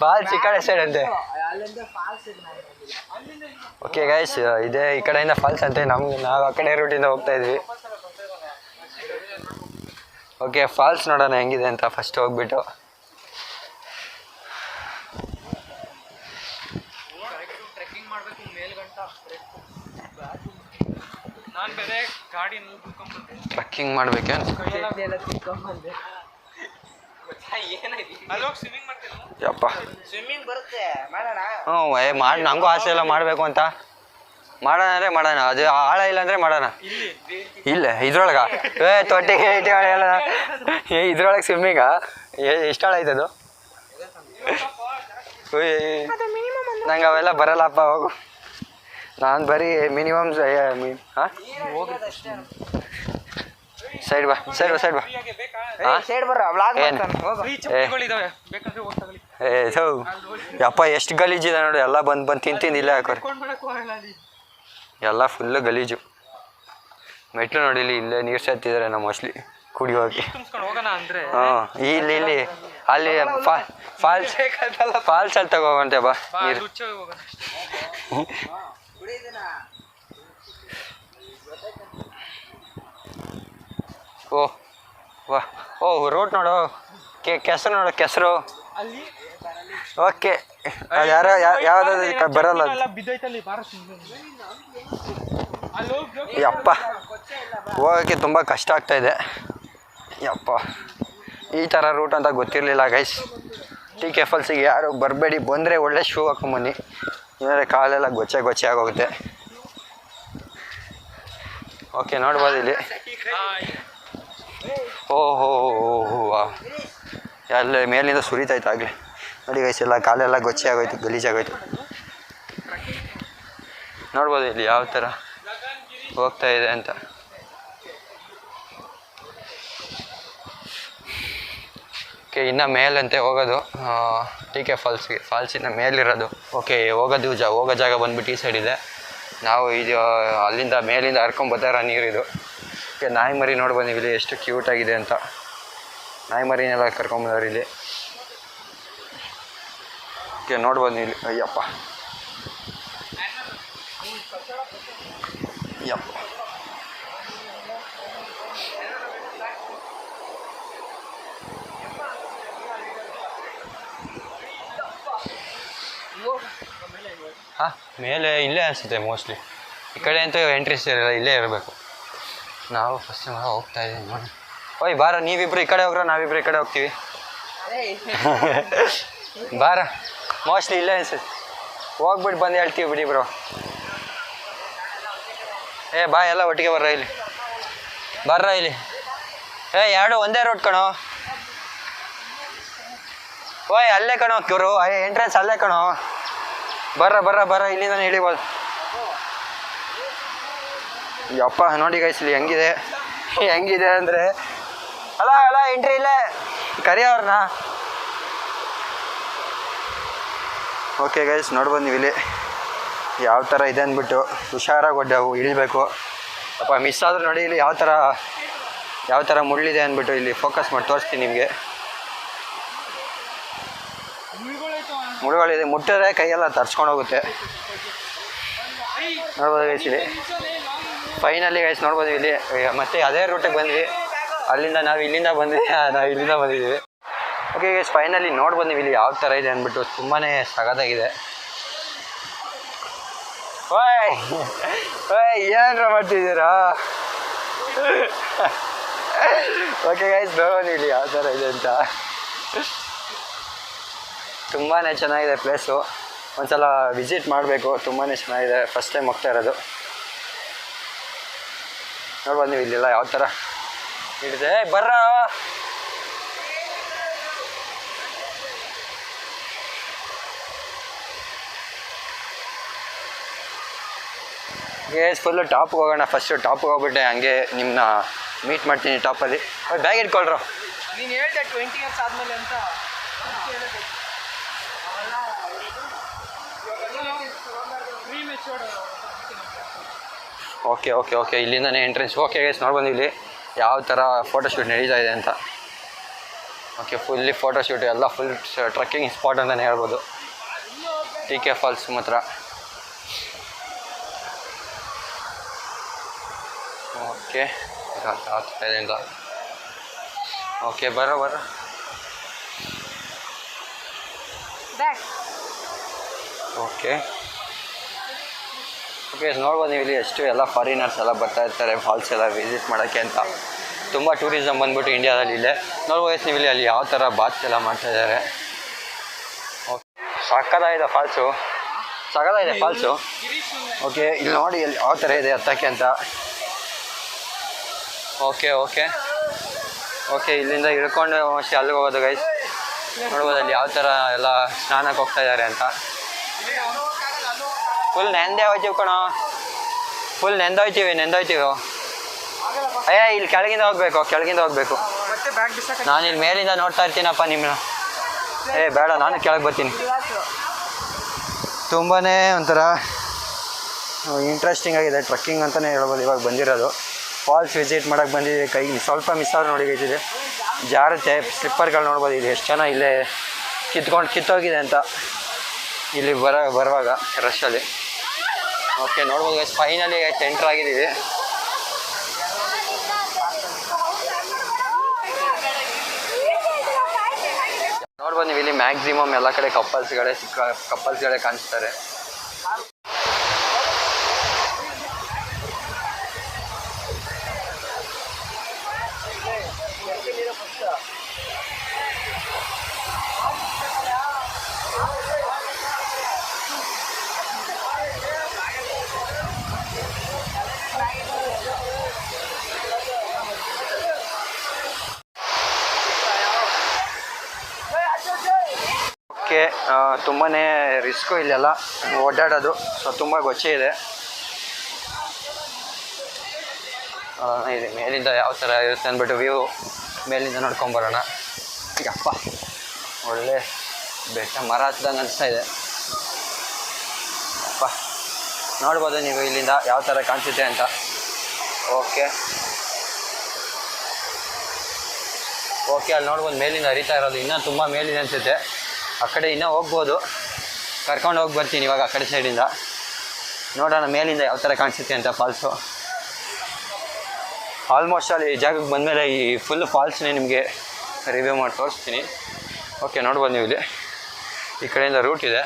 Falls ಈ ಕಡೆ side ಅಂತೆ. ಓಕೆ ಗೈಸ್, ಇದೇ ಈ ಕಡೆಯಿಂದ ಫಾಲ್ಸ್ ಅಂತೆ. ನಾವು ಆ ಕಡೆ ರೂಟಿಂದ ಹೋಗ್ತಾ ಇದ್ವಿ. ಓಕೆ, ಫಾಲ್ಸ್ ನೋಡೋಣ ಹೆಂಗಿದೆ ಅಂತ ಫಸ್ಟ್ ಹೋಗ್ಬಿಟ್ಟು. ಟ್ರೆಕ್ಕಿಂಗ್ ಮಾಡ್ಬೇಕೆ ಯಪ್ಪ. ಹ್ಞೂ ಮಾಡಿ, ನಮಗೂ ಆಸೆ ಎಲ್ಲ ಮಾಡಬೇಕು ಅಂತ. ಮಾಡೋಣ ಅಂದರೆ ಮಾಡೋಣ, ಅದು ಆಳ ಇಲ್ಲ ಅಂದರೆ ಮಾಡೋಣ. ಇಲ್ಲ ಇದ್ರೊಳಗ ತೊಟ್ಟಿಗೆ ಎಲ್ಲ ಇದ್ರೊಳಗೆ ಸ್ವಿಮ್ಮಿಂಗಾ? ಎಷ್ಟು ಆಳ ಐತದು? ನಂಗೆ ಅವೆಲ್ಲ ಬರಲ್ಲಪ್ಪ, ಹೋಗು. ನಾನು ಬರೀ ಮಿನಿಮಮ್ ಹಾಂ ಸೈಡ್ ಬಾ, ಸೈಡ್ ಬಾ, ಸೈಡ್ ಬಾ. ಯಪ್ಪ ಎಷ್ಟು ಗಲೀಜಿದೆ ನೋಡಿ, ಎಲ್ಲ ಬಂದು ತಿಂದು ಇಲ್ಲೇ ಹಾಕೋರಿ. ಎಲ್ಲ ಫುಲ್ಲು ಗಲೀಜು. ಮೆಟ್ಲು ನೋಡಿ, ಇಲ್ಲೇ ನೀರು ಸೇರ್ತಿದ್ದಾರೆ ನಮ್ಮ ಮೋಸ್ಟ್ಲಿ ಕುಡಿಯೋಕೆ. ಹಾಂ, ಇಲ್ಲಿ ಅಲ್ಲಿ ಫಾಲ್ಸ್ ಅಲ್ಲಿ ತಗೋಗಂತೆ ಬಾ ನೀರು. ಓ ವಾ, ಓ ರೋಡ್ ನೋಡು, ಕೆಸರು ನೋಡು, ಕೆಸರು. ಓಕೆ, ಅದು ಯಾವ್ದಾದ್ರು ಬರಲ್ಲ. ಯಪ್ಪ, ಹೋಗೋಕ್ಕೆ ತುಂಬ ಕಷ್ಟ ಆಗ್ತಾಯಿದೆ ಯಪ್ಪ. ಈ ಥರ ರೂಟ್ ಅಂತ ಗೊತ್ತಿರಲಿಲ್ಲ ಗೈಸ್. TK ಫಾಲ್ಸಿಗೆ ಯಾರು ಬರಬೇಡಿ, ಬಂದರೆ ಒಳ್ಳೆ ಶೂ ಹಾಕೊಂಬನ್ನಿ, ಅಂದರೆ ಕಾಲೆಲ್ಲ ಗೊಚ್ಚೆ ಆಗೋಗುತ್ತೆ. ಓಕೆ, ನೋಡ್ಬೋದು ಇಲ್ಲಿ. ಓಹೋ, ಎಲ್ಲ ಮೇಲಿಂದ ಸುರಿತಾಯ್ತು ಆಗಲಿ ನೋಡಿ ಗೈಸ್. ಎಲ್ಲ ಕಾಲೆಲ್ಲ ಗೊಚ್ಚೆ ಆಗೋಯ್ತು, ಗಲೀಜಾಗೋಯ್ತು. ನೋಡ್ಬೋದು ಇಲ್ಲಿ ಯಾವ ಥರ ಹೋಗ್ತಾ ಇದೆ ಅಂತ. ಓಕೆ, ಇನ್ನು ಮೇಲಂತೆ ಹೋಗೋದು TK ಫಾಲ್ಸಿನ ಮೇಲಿರೋದು. ಓಕೆ, ಹೋಗೋ ಜಾಗ ಬಂದ್ಬಿಟ್ಟು ಈ ಸೈಡ್ ಇದೆ. ನಾವು ಇದು ಅಲ್ಲಿಂದ ಮೇಲಿಂದ ಹರ್ಕೊಂಬತ್ತಾರ ನೀರಿದು. ಓಕೆ, ನಾಯಿ ಮರಿ ನೋಡಿ ಬಂದೀವಿ ಇಲ್ಲಿ, ಎಷ್ಟು ಕ್ಯೂಟಾಗಿದೆ ಅಂತ. ನಾಯಿ ಮರಿನೆಲ್ಲ ಕರ್ಕೊಂಬಂದವ್ರು ಇಲ್ಲಿ. ಓಕೆ, ನೋಡ್ಬೋದು ಇಲ್ಲಿ. ಅಯ್ಯಪ್ಪ ಯಪ್ಪ, ಹಾಂ, ಮೇಲೆ ಇಲ್ಲೇ ಅನಿಸುತ್ತೆ ಮೋಸ್ಟ್ಲಿ. ಈ ಕಡೆ ಅಂತೂ ಎಂಟ್ರೀಸ್ ಇರಲ್ಲ, ಇಲ್ಲೇ ಇರಬೇಕು. ನಾವು ಫಸ್ಟ್ ಹೋಗ್ತಾ ಇದ್ದೀವಿ ನೋಡಿ. ಓಯ್ ಬಾರ, ನೀವಿಬ್ರು ಈ ಕಡೆ ಹೋಗ್ರ, ನಾವಿಬ್ರು ಈ ಕಡೆ ಹೋಗ್ತೀವಿ. ಬಾರ, ಮೋಸ್ಟ್ಲಿ ಇಲ್ಲೇ ಅನ್ಸುತ್ತೆ. ಹೋಗ್ಬಿಟ್ಟು ಬಂದು ಹೇಳ್ತೀವಿ ಬಿಡಿ ಬ್ರೋ. ಬಾ, ಎಲ್ಲ ಒಟ್ಟಿಗೆ ಬರ್ರ ಇಲ್ಲಿ. ಎರಡು ಒಂದೇ ರೋಡ್ ಕಣೋ. ಓಯ್ ಅಲ್ಲೇ ಕಣೋ ಗುರು, ಎಂಟ್ರೆನ್ಸ್ ಅಲ್ಲೇ ಕಣೋ. ಬರ್ರ ಇಲ್ಲಿಂದ ಇಳಿಬೋದು. ಯಪ್ಪ ನೋಡಿ ಗೈಸ್, ಇಲ್ಲಿ ಹೆಂಗಿದೆ ಅಂದರೆ, ಅಲ್ಲ ಎಂಟ್ರಿ ಇಲ್ಲೇ, ಕರಿಯವ್ರನ್ನ. ಓಕೆ ಗೈಸ್, ನೋಡ್ಬೋದು ನೀವು ಇಲ್ಲಿ ಯಾವ ಥರ ಇದೆ ಅಂದ್ಬಿಟ್ಟು. ಹುಷಾರಾಗಿ ಇಳಿಬೇಕು. ಅಪ್ಪ ಮಿಸ್ ಆದರೂ ನೋಡಿ ಇಲ್ಲಿ ಯಾವ ಥರ ಮುಳ್ಳಿದೆ ಅಂದ್ಬಿಟ್ಟು ಇಲ್ಲಿ ಫೋಕಸ್ ಮಾಡಿ ತೋರಿಸ್ತೀನಿ ನಿಮಗೆ. ಮುಳುಗಳಿದೆ, ಮುಟ್ಟಿದ್ರೆ ಕೈಯೆಲ್ಲ ತರ್ಸ್ಕೊಂಡು ಹೋಗುತ್ತೆ. ನೋಡ್ಬೋದು ಗೈಸ್ ಇಲ್ಲಿ ಫೈನಲಿ ಗೈಸ್, ನೋಡ್ಬೋದು ಇಲ್ಲಿ. ಮತ್ತೆ ಅದೇ ರೂಟಿಗೆ ಬಂದ್ವಿ, ಅಲ್ಲಿಂದ ನಾವು ಇಲ್ಲಿಂದ ಬಂದಿದ್ದೀವಿ. ಓಕೆ ಗೈಸ್, ಫೈನಲಿ ನೋಡ್ಬೋದು ನೀವು ಇಲ್ಲಿ ಯಾವ ಥರ ಇದೆ ಅಂದ್ಬಿಟ್ಟು. ತುಂಬಾ ಸಗದಾಗಿದೆ. ಓಯ್ ಏನಾರ ಮಾಡ್ತಿದ್ದೀರಾ? ಓಕೆ ಗೈಸ್, ನೋಡ್ಬೋದು ಇಲ್ಲಿ ಯಾವ ಥರ ಇದೆ ಅಂತ. ತುಂಬಾ ಚೆನ್ನಾಗಿದೆ ಪ್ಲೇಸು. ಒಂದ್ಸಲ ವಿಸಿಟ್ ಮಾಡಬೇಕು, ತುಂಬಾ ಚೆನ್ನಾಗಿದೆ. ಫಸ್ಟ್ ಟೈಮ್ ಹೋಗ್ತಾ ಇರೋದು. ನೋಡ್ಬೋದು ನೀವು ಇಲ್ಲೆಲ್ಲ ಯಾವ ಥರ ಹಿಡಿದೆ. ಬರ್ರ, ಫುಲ್ಲು ಟಾಪ್ಗೆ ಹೋಗೋಣ. ಫಸ್ಟು ಟಾಪ್ಗೆ ಹೋಗ್ಬಿಟ್ಟೆ ಹಂಗೆ ನಿಮ್ಮನ್ನ ಮೀಟ್ ಮಾಡ್ತೀನಿ ಟಾಪಲ್ಲಿ. ಬ್ಯಾಗ್ ಇಟ್ಕೊಳ್ರು. ನೀನು ಹೇಳ್ದೆ 20 ಇಯರ್ಸ್ ಆದಮೇಲೆ ಅಂತ. ಓಕೆ ಓಕೆ ಓಕೆ ಇಲ್ಲಿಂದನೇ ಎಂಟ್ರೆನ್ಸ್. ಓಕೆ ಗೈಸ್ ನೋಡ್ಬಂದು ಇಲ್ಲಿ ಯಾವ ಥರ ಫೋಟೋಶೂಟ್ ನಡೀತಾ ಇದೆ ಅಂತ. ಓಕೆ ಫುಲ್ಲಿ ಫೋಟೋಶೂಟ್ ಎಲ್ಲ ಫುಲ್ ಟ್ರಕ್ಕಿಂಗ್ ಸ್ಪಾಟ್ ಅಂತಲೇ ಹೇಳ್ಬೋದು. TK ಫಾಲ್ಸ್ ಮಾತ್ರ. ಓಕೆ ಆಗ್ತಾಯಿದೆ. ಓಕೆ ಬರೋ ಓಕೆ ಓಕೆ ನೋಡ್ಬೋದು ನೀವು ಇಲ್ಲಿ ಎಷ್ಟು ಎಲ್ಲ ಫಾರಿನರ್ಸ್ ಎಲ್ಲ ಬರ್ತಾ ಇರ್ತಾರೆ ಫಾಲ್ಸ್ ಎಲ್ಲ ವಿಸಿಟ್ ಮಾಡೋಕ್ಕೆ ಅಂತ. ತುಂಬ ಟೂರಿಸಮ್ ಬಂದ್ಬಿಟ್ಟು ಇಂಡಿಯಾದಲ್ಲಿ ಇಲ್ಲೇ ನೋಡ್ಬೋದು ನೀವು ಇಲ್ಲಿ ಅಲ್ಲಿ ಯಾವ ಥರ ಬಾತ್ಸ್ ಎಲ್ಲ ಮಾಡ್ತಾಯಿದ್ದಾರೆ. ಓಕೆ ಸಕ್ಕತ್ತಾಗಿದೆ ಫಾಲ್ಸು, ಸಕ್ಕತ್ತಾಗಿದೆ ಫಾಲ್ಸು. ಓಕೆ ಇಲ್ಲಿ ನೋಡಿ ಅಲ್ಲಿ ಯಾವ ಥರ ಇದೆ ಹತ್ತಕ್ಕೆ ಅಂತ. ಓಕೆ ಓಕೆ ಓಕೆ ಇಲ್ಲಿಂದ ಇಳ್ಕೊಂಡು ಅಷ್ಟೇ ಅಲ್ಲಿಗೆ ಹೋಗೋದು ಗೈಸ್. ನೋಡ್ಬೋದು ಅಲ್ಲಿ ಯಾವ ಥರ ಎಲ್ಲ ಸ್ನಾನಕ್ಕೆ ಹೋಗ್ತಾ ಇದ್ದಾರೆ ಅಂತ. ಫುಲ್ ನೆಂದೇ ಹೋಯ್ತೀವಿ ಕಣೋ, ಫುಲ್ ನೆಂದೋಯ್ತೀವಿ. ಅಯ್ಯ ಇಲ್ಲಿ ಕೆಳಗಿಂದ ಹೋಗ್ಬೇಕು. ನಾನು ಇಲ್ಲಿ ಮೇಲಿಂದ ನೋಡ್ತಾ ಇರ್ತೀನಪ್ಪ ನಿಮ್ಮನ್ನ. ಬೇಡ ನಾನು ಕೆಳಗೆ ಬರ್ತೀನಿ. ತುಂಬಾ ಒಂಥರ ಇಂಟ್ರೆಸ್ಟಿಂಗ್ ಆಗಿದೆ ಟ್ರಕ್ಕಿಂಗ್ ಅಂತಲೇ ಹೇಳ್ಬೋದು. ಇವಾಗ ಬಂದಿರೋದು ಫಾಲ್ಸ್ ವಿಸಿಟ್ ಮಾಡೋಕ್ಕೆ ಬಂದಿದ್ದೀವಿ. ಕೈಗೆ ಸ್ವಲ್ಪ ಮಿಸ್ ಆಗಿ ನೋಡಿಗಿದೆ, ಜಾರುತ್ತೆ. ಸ್ಲಿಪ್ಪರ್ಗಳು ನೋಡ್ಬೋದು ಇಲ್ಲಿ ಎಷ್ಟು ಚೆನ್ನಾಗಿ ಇಲ್ಲೇ ಕಿತ್ತೋಗಿದೆ ಅಂತ ಇಲ್ಲಿ ಬರುವಾಗ ರಶಲ್ಲಿ. ಓಕೆ ನೋಡ್ಬೋದು ಗೈಸ್ ಫೈನಲಿ ಎಂಟರ್ ಆಗಿದ್ದೀವಿ. ನೋಡ್ಬೋದು ನೀವು ಇಲ್ಲಿ ಮ್ಯಾಕ್ಸಿಮಮ್ ಎಲ್ಲ ಕಡೆ ಕಪಲ್ಸ್ಗಳೇ ಕಾಣಿಸ್ತಾರೆ. ತುಂಬಾ ರಿಸ್ಕು ಇಲ್ಲೆಲ್ಲ ಓಡಾಡೋದು. ಸೊ ತುಂಬ ಗೊಚ್ಚೆ ಇದೆ. ಇದೆ ಮೇಲಿಂದ ಯಾವ ಥರ ಇರುತ್ತೆ ಅಂದ್ಬಿಟ್ಟು ವ್ಯೂ ಮೇಲಿಂದ ನೋಡ್ಕೊಂಬರೋಣ. ಅಪ್ಪ ಒಳ್ಳೆ ಬೆಟ್ಟ ಮರ ಹಚ್ದಂಗೆ ಅನಿಸ್ತಾ ಇದೆ. ಅಪ್ಪ ನೋಡ್ಬೋದು ನೀವು ಇಲ್ಲಿಂದ ಯಾವ ಥರ ಕಾಣಿಸುತ್ತೆ ಅಂತ. ಓಕೆ ಅಲ್ಲಿ ನೋಡ್ಬೋದು ಮೇಲಿಂದ ಹರಿತಾ ಇರೋದು ಇನ್ನೂ ತುಂಬ ಮೇಲಿದೆ ಅನಿಸುತ್ತೆ. ಆ ಕಡೆ ಇನ್ನೂ ಹೋಗ್ಬೋದು, ಕರ್ಕೊಂಡು ಹೋಗಿ ಬರ್ತೀನಿ ಇವಾಗ ಆ ಕಡೆ ಸೈಡಿಂದ. ನೋಡೋಣ ಮೇಲಿಂದ ಯಾವ ಥರ ಕಾಣಿಸುತ್ತೆ ಅಂತ ಫಾಲ್ಸು. ಆಲ್ಮೋಸ್ಟ್ ಅಲ್ಲಿ ಈ ಜಾಗಕ್ಕೆ ಬಂದಮೇಲೆ ಈ ಫುಲ್ ಫಾಲ್ಸ್ನೇ ನಿಮಗೆ ರಿವ್ಯೂ ಮಾಡಿ ತೋರಿಸ್ತೀನಿ. ಓಕೆ ನೋಡ್ಬೋದು ನೀವು ಇಲ್ಲಿ ಈ ಕಡೆಯಿಂದ ರೂಟ್ ಇದೆ.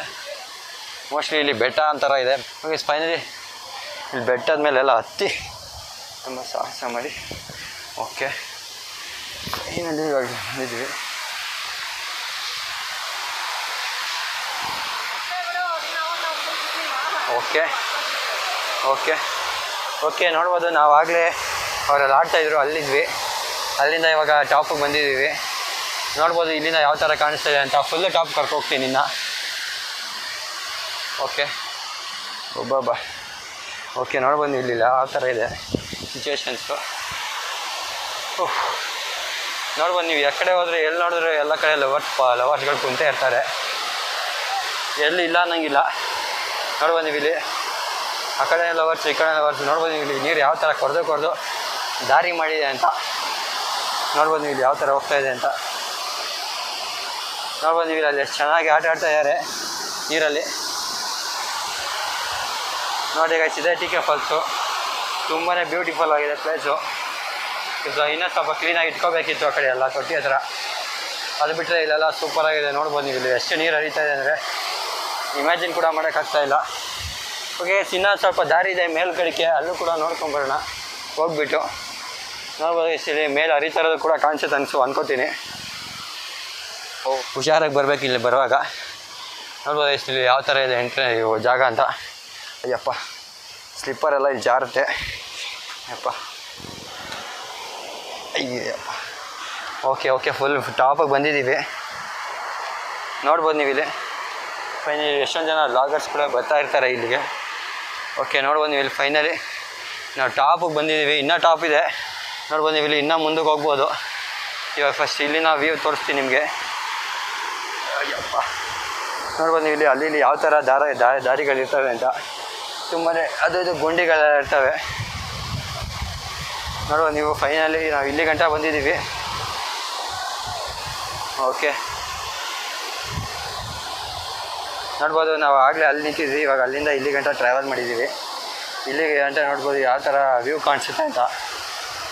ಮೋಸ್ಟ್ಲಿ ಇಲ್ಲಿ ಬೆಟ್ಟ ಅಂತರ ಇದೆ. ಓಕೆ ಫೈನಲಿ ಇಲ್ಲಿ ಬೆಟ್ಟದ ಮೇಲೆಲ್ಲ ಹತ್ತಿ ತುಂಬ ಸಾಹಸ ಮಾಡಿ ಓಕೆ ಫೈನಲಿ ಇವಾಗ ಬಂದಿದ್ದೀವಿ. ಓಕೆ ನೋಡ್ಬೋದು ನಾವಾಗಲೇ ಅವರೆಲ್ಲ ಆಡ್ತಾಯಿದ್ರು ಅಲ್ಲಿದ್ವಿ. ಅಲ್ಲಿಂದ ಇವಾಗ ಟಾಪಿಗೆ ಬಂದಿದ್ದೀವಿ. ನೋಡ್ಬೋದು ಇಲ್ಲಿಂದ ಯಾವ ಥರ ಕಾಣಿಸ್ತಾಯಿದೆ ಅಂತ. ಫುಲ್ಲು ಟಾಪ್ ಕರ್ಕೋಗ್ತೀನಿ ಇನ್ನು. ಓಕೆ ಓಕೆ ನೋಡ್ಬೋದು ಇಲ್ಲಿಲ್ಲ ಆ ಥರ ಇದೆ ಸಿಚುವೇಶನ್ಸು. ನೋಡ್ಬೋದು ನೀವು ಎಕಡೆ ಹೋದರೆ ಎಲ್ಲಿ ನೋಡಿದ್ರೆ ಎಲ್ಲ ಕಡೆ ಲವರ್ಸ್ಗಳು ಕುಂತೇ ಇರ್ತಾರೆ, ಎಲ್ಲಿ ಇಲ್ಲ ಅನ್ನಂಗಿಲ್ಲ. ನೋಡ್ಬೋದು ನೀವು ಇಲ್ಲಿ ಆ ಕಡೆ ಲವರ್ಸ್ ಈ ಕಡೆ ಲವರ್ಸ್. ನೋಡ್ಬೋದು ನೀವು ಇಲ್ಲಿ ನೀರು ಯಾವ ಥರ ಕೊರೆದು ದಾರಿ ಮಾಡಿದೆ ಅಂತ. ನೋಡ್ಬೋದು ನೀವು ಇಲ್ಲಿ ಯಾವ ಥರ ಹೋಗ್ತಾ ಇದೆ ಅಂತ. ನೋಡ್ಬೋದು ನೀವು ಅಲ್ಲಿ ಎಷ್ಟು ಚೆನ್ನಾಗಿ ಆಟ ಆಡ್ತಾ ಇದ್ದಾರೆ ನೀರಲ್ಲಿ. ನೋಡಿ ಗೈಸ್ ಇದೆ TK ಫಾಲ್ಸು. ತುಂಬಾ ಬ್ಯೂಟಿಫುಲ್ ಆಗಿದೆ ಪ್ಲೇಸು. ಇದು ಇನ್ನೂ ಸ್ವಲ್ಪ ಕ್ಲೀನಾಗಿ ಇಟ್ಕೋಬೇಕಿತ್ತು ಆ ಕಡೆ ಎಲ್ಲ ತೊಟ್ಟಿ ಹತ್ರ. ಅದು ಬಿಟ್ಟರೆ ಇಲ್ಲೆಲ್ಲ ಸೂಪರಾಗಿದೆ. ನೋಡ್ಬೋದು ನೀವು ಇಲ್ಲಿ ಎಷ್ಟು ನೀರು ಹರಿತಾ ಇದೆ ಅಂದರೆ ಇಮ್ಯಾಜಿನ್ ಕೂಡ ಮಾಡೋಕ್ಕಾಗ್ತಾಯಿಲ್ಲ. ಓಕೆ ಇನ್ನೂ ಸ್ವಲ್ಪ ದಾರಿ ಇದೆ ಮೇಲ್ಗಡೆಗೆ, ಅಲ್ಲೂ ಕೂಡ ನೋಡ್ಕೊಂಬರೋಣ ಹೋಗ್ಬಿಟ್ಟು. ನೋಡ್ಬೋದು ಇಲ್ಲಿ ಮೇಲೆ ಹರಿತಾ ಇರೋದು ಕೂಡ ಕಾಣಿಸುತ್ತೆ ಅನ್ಕೋತೀನಿ. ಹುಷಾರಾಗಿ ಬರಬೇಕು ಇಲ್ಲಿ ಬರುವಾಗ. ನೋಡ್ಬೋದು ಇಲ್ಲಿ ಯಾವ ಥರ ಇದೆ ಜಾಗ ಅಂತ. ಅಯ್ಯಪ್ಪ ಸ್ಲಿಪ್ಪರೆಲ್ಲ ಇಲ್ಲಿ ಜಾರುತ್ತೆ. ಅಯ್ಯಪ್ಪ ಓಕೆ ಫುಲ್ ಟಾಪಿಗೆ ಬಂದಿದ್ದೀವಿ. ನೋಡ್ಬೋದು ನೀವು ಇಲ್ಲಿ ಫೈನಲಿ ಎಷ್ಟೊಂದು ಜನ ಲಾಗರ್ಸ್ ಕೂಡ ಬರ್ತಾ ಇರ್ತಾರೆ ಇಲ್ಲಿಗೆ. ಓಕೆ ನೋಡ್ಬೋದು ನೀವು ಇಲ್ಲಿ ಫೈನಲಿ ನಾವು ಟಾಪಿಗೆ ಬಂದಿದ್ದೀವಿ. ಇನ್ನೂ ಟಾಪ್ ಇದೆ ನೋಡ್ಬೋದು ನೀವು ಇಲ್ಲಿ ಇನ್ನೂ ಮುಂದಕ್ಕೆ ಹೋಗ್ಬೋದು. ಇವಾಗ ಫಸ್ಟ್ ಇಲ್ಲಿನ ವ್ಯೂ ತೋರಿಸ್ತೀನಿ ನಿಮಗೆ. ಅಯ್ಯಪ್ಪ ನೋಡ್ಬೋದು ನೀವು ಇಲ್ಲಿ ಅಲ್ಲಿ ಯಾವ ಥರ ದಾರಿಗಳಿರ್ತವೆ ಅಂತ. ತುಂಬಾ ಅದು ಇದು ಗುಂಡಿಗಳೆಲ್ಲ ಇರ್ತವೆ ನೋಡ್ಬೋದು ನೀವು. ಫೈನಲಿ ನಾವು ಇಲ್ಲಿ ಗಂಟ ಬಂದಿದ್ದೀವಿ. ಓಕೆ ನೋಡ್ಬೋದು ನಾವು ಆಗಲೇ ಅಲ್ಲಿ ನಿಂತಿದ್ವಿ, ಇವಾಗ ಅಲ್ಲಿಂದ ಇಲ್ಲಿ ಗಂಟ ಟ್ರಾವೆಲ್ ಮಾಡಿದ್ದೀವಿ. ಇಲ್ಲಿಗೆ ಗಂಟ ನೋಡ್ಬೋದು ಯಾವ ಥರ ವ್ಯೂ ಕಾಣಿಸುತ್ತೆ ಅಂತ.